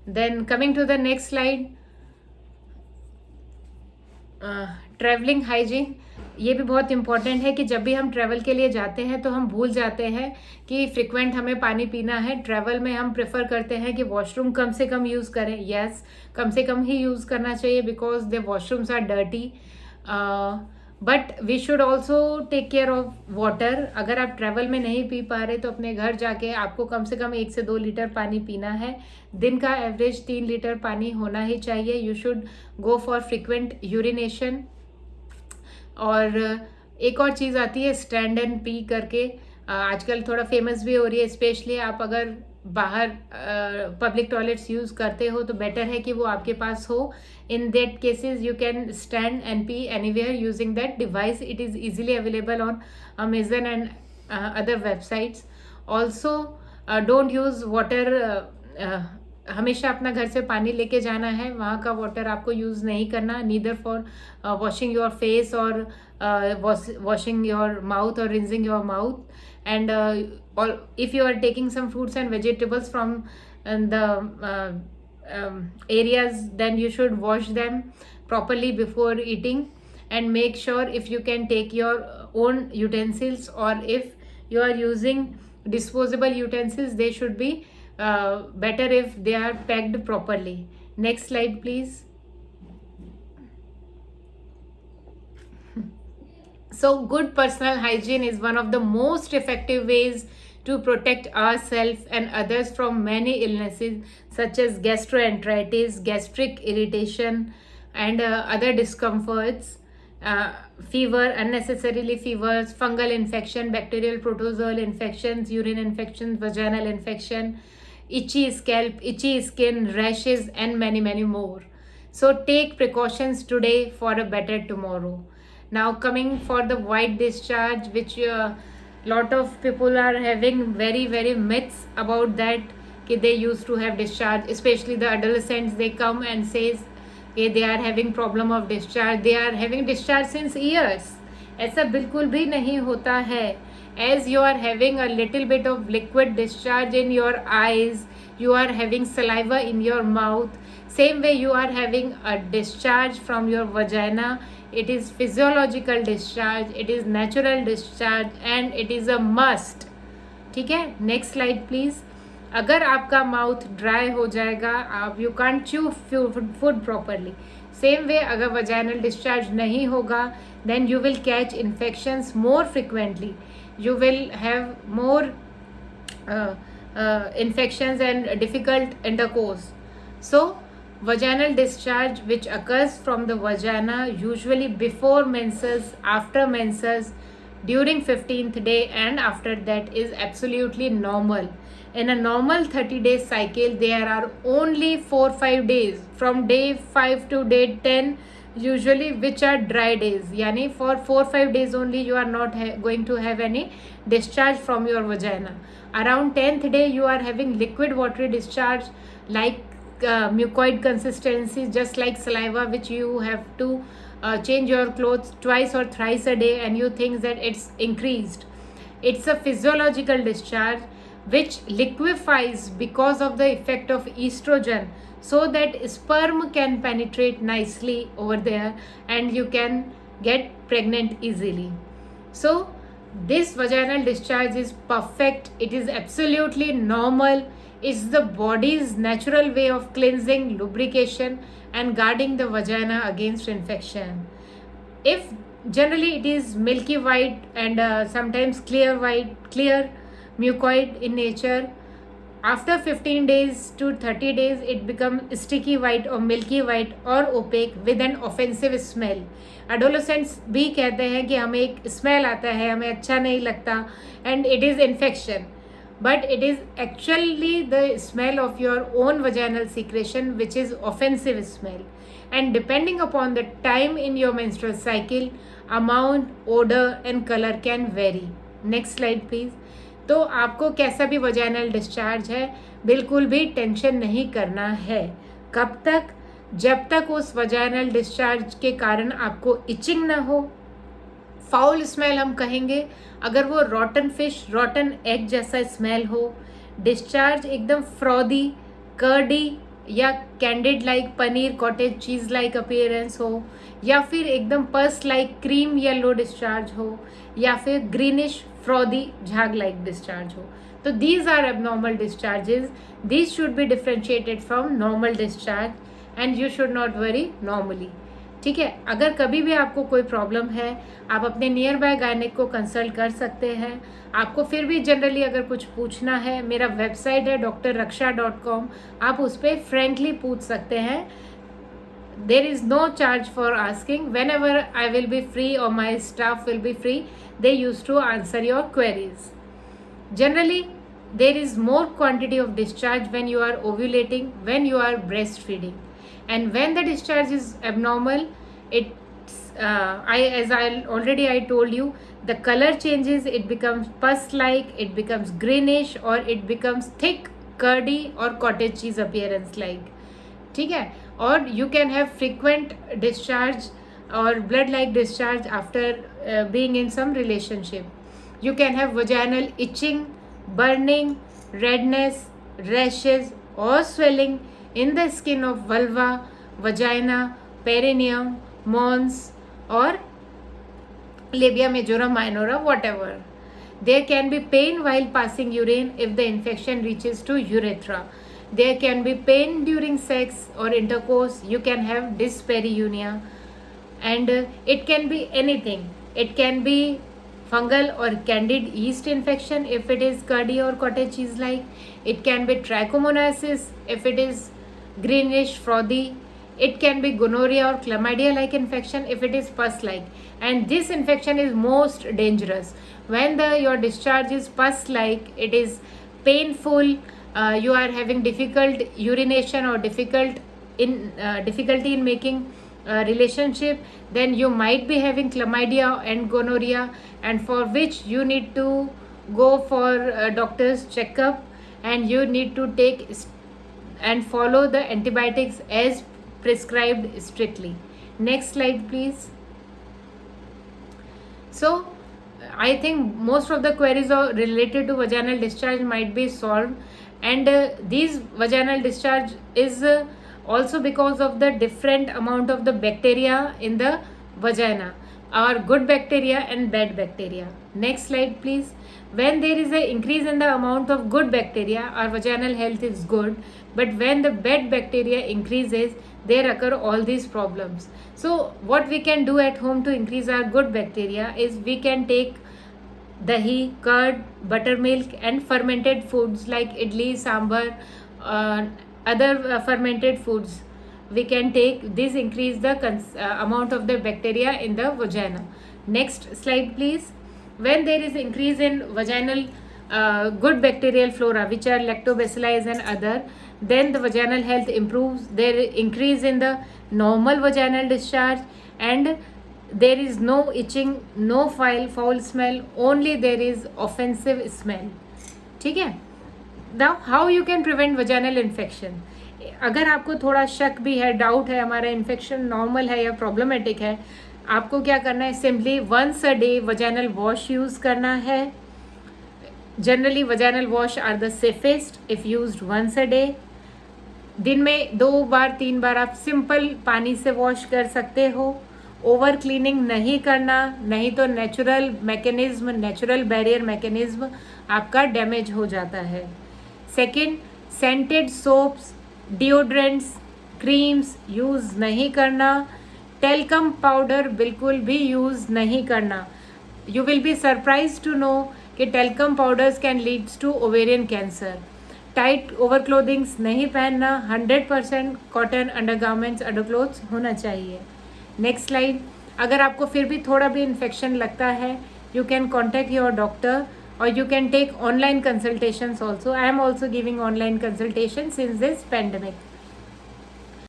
Then coming to the next slide, travelling hygiene, ये भी बहुत इंपॉर्टेंट है कि जब भी हम ट्रैवल के लिए जाते हैं तो हम भूल जाते हैं कि फ्रिक्वेंट हमें पानी पीना है. ट्रैवल में हम प्रेफर करते हैं कि वॉशरूम कम से कम यूज़ करें. यस, कम से कम ही यूज़ करना चाहिए because the washrooms are dirty. But we should also take care of water. अगर आप ट्रैवल में नहीं पी पा रहे तो अपने घर जाके आपको कम से कम 1 से 2 लीटर पानी पीना है. दिन का एवरेज 3 लीटर पानी होना ही चाहिए. You should go for frequent urination. और एक और चीज़ आती है स्टैंड एंड पी करके, आजकल थोड़ा फेमस भी हो रही है. स्पेशली आप अगर बाहर पब्लिक टॉयलेट्स यूज़ करते हो तो बेटर है कि वो आपके पास हो. In that cases you can stand and P anywhere using that device. It is easily available on Amazon and other websites. Also don't use water. हमेशा अपना घर से पानी लेके जाना है, वहाँ का वाटर आपको यूज़ नहीं करना. Neither for washing your face और वॉशिंग योर माउथ और rinsing your mouth. And or if you are taking some fruits and vegetables from the areas, then you should wash them properly before eating. And make sure if you can take your own utensils, or if you are using disposable utensils, they should be better if they are packed properly. Next slide please. So good personal hygiene is one of the most effective ways to protect ourselves and others from many illnesses such as gastroenteritis, gastric irritation, and other discomforts, fever, unnecessarily fevers, fungal infection, bacterial protozoal infections, urine infections, vaginal infection, itchy scalp, itchy skin, rashes, and many, many more. So take precautions today for a better tomorrow. Now coming for the white discharge, which lot of people are having very myths about that, कि they used to have discharge, especially the adolescents. They come and says कि they are having problem of discharge. They are having discharge since years. ऐसा बिल्कुल भी नहीं होता है. As you are having a little bit of liquid discharge in your eyes, you are having saliva in your mouth, same way you are having a discharge from your vagina. It is physiological discharge, it is natural discharge, and it is a must. ठीक है, next slide please. अगर आपका mouth dry हो जाएगा, आप you can't chew food properly. Same way अगर vaginal discharge नहीं होगा, then you will catch infections more frequently. You will have more infections and difficult intercourse. So vaginal discharge, which occurs from the vagina usually before menses, after menses, during 15th day, and after that, is absolutely normal. In a normal 30-day cycle, there are only 4-5 days from day 5 to day 10 usually which are dry days. Yani for 4-5 days only you are not going to have any discharge from your vagina. Around 10th day you are having liquid watery discharge, like mucoid consistency, just like saliva, which you have to change your clothes twice or thrice a day, and you think that it's increased. It's a physiological discharge which liquefies because of the effect of estrogen, so that sperm can penetrate nicely over there and you can get pregnant easily. So this vaginal discharge is perfect. It is absolutely normal. It's the body's natural way of cleansing, lubrication, and guarding the vagina against infection. If generally it is milky white and sometimes clear mucoid in nature, after 15 days to 30 days it becomes sticky white or milky white or opaque with an offensive smell. Adolescents भी कहते हैं कि हमें एक smell आता है, हमें अच्छा नहीं लगता, and it is infection, but it is actually the smell of your own vaginal secretion which is offensive smell. And depending upon the time in your menstrual cycle, amount, odor and color can vary. Next slide please. तो आपको कैसा भी vaginal discharge है, बिल्कुल भी tension नहीं करना है. कब तक? जब तक उस वजाइनल डिस्चार्ज के कारण आपको इचिंग ना हो. फाउल स्मेल हम कहेंगे अगर वो रॉटन फिश, रॉटन एग जैसा स्मेल हो. डिस्चार्ज एकदम फ्रॉदी, कर्डी, या कैंडिड लाइक पनीर कॉटेज चीज़ लाइक अपीयरेंस हो, या फिर एकदम पस लाइक क्रीम येलो डिस्चार्ज हो, या फिर ग्रीनिश फ्रॉदी झाग लाइक डिस्चार्ज हो. तो these are abnormal discharges. These should be differentiated from normal discharge and you should not worry normally. ठीक है. अगर कभी भी आपको कोई प्रॉब्लम है, आप अपने नियर बाय गायनेक को कंसल्ट कर सकते हैं. आपको फिर भी जनरली अगर कुछ पूछना है, मेरा वेबसाइट है drraksha.com, आप उस पर फ्रेंकली पूछ सकते हैं. There is no charge for asking. Whenever I will be free or my staff will be free, they used to answer your queries. Generally, there is more quantity of discharge when you are ovulating, when you are breastfeeding, and when the discharge is abnormal, as I told you, the color changes. It becomes pus-like, it becomes greenish, or it becomes thick, curdy, or cottage cheese appearance like. ठीक है. और you can have frequent discharge or blood-like discharge after being in some relationship. You can have vaginal itching, burning, redness, rashes or swelling in the skin of vulva, vagina, perineum, mons or labia majora minora, whatever. There can be pain while passing urine if the infection reaches to urethra. There can be pain during sex or intercourse. You can have dyspareunia, and it can be anything. It can be fungal or candid yeast infection if it is curdy or cottage cheese like. It can be trichomoniasis if it is greenish frothy. It can be gonorrhea or chlamydia like infection if it is pus like. And this infection is most dangerous when your discharge is pus like. It is painful. You are having difficult urination or difficulty in making relationship, then you might be having chlamydia and gonorrhea, and for which you need to go for a doctor's checkup, and you need to take and follow the antibiotics as prescribed strictly. Next slide please. So I think most of the queries are related to vaginal discharge might be solved, and these vaginal discharge is also because of the different amount of the bacteria in the vagina, or good bacteria and bad bacteria. Next slide please. When there is an increase in the amount of good bacteria, our vaginal health is good, but when the bad bacteria increases, there occur all these problems. So what we can do at home to increase our good bacteria is we can take dahi, curd, buttermilk and fermented foods like idli, sambar, other fermented foods we can take. This increase the amount of the bacteria in the vagina. Next slide please. When there is increase in vaginal good bacterial flora, which are lactobacilli and other, then the vaginal health improves. There increase in the normal vaginal discharge, and there is no itching, no foul smell, only there is offensive smell. ठीक है. Now how you can prevent vaginal infection? अगर आपको थोड़ा शक भी है, doubt है हमारा इन्फेक्शन नॉर्मल है या प्रॉब्लमेटिक है, आपको क्या करना है, simply once a day vaginal wash use करना है. Generally vaginal wash are the safest if used once a day. दिन में 2 बार 3 बार आप सिंपल पानी से वॉश कर सकते हो. ओवर क्लीनिंग नहीं करना, नहीं तो natural mechanism, natural barrier mechanism आपका डैमेज हो जाता है. Second, scented soaps, deodorants, creams use नहीं करना. टेल्कम पाउडर बिल्कुल भी यूज़ नहीं करना. You will be surprise to know कि talcum powders can leads to ovarian cancer. Tight over clothings नहीं पहनना. 100% कॉटन अंडरगारमेंट्स, अंडरक्लोथ्स होना चाहिए. Next slide. अगर आपको फिर भी थोड़ा भी इन्फेक्शन लगता है, you can contact your doctor or you can take online consultations also. I am also giving online consultation since this pandemic.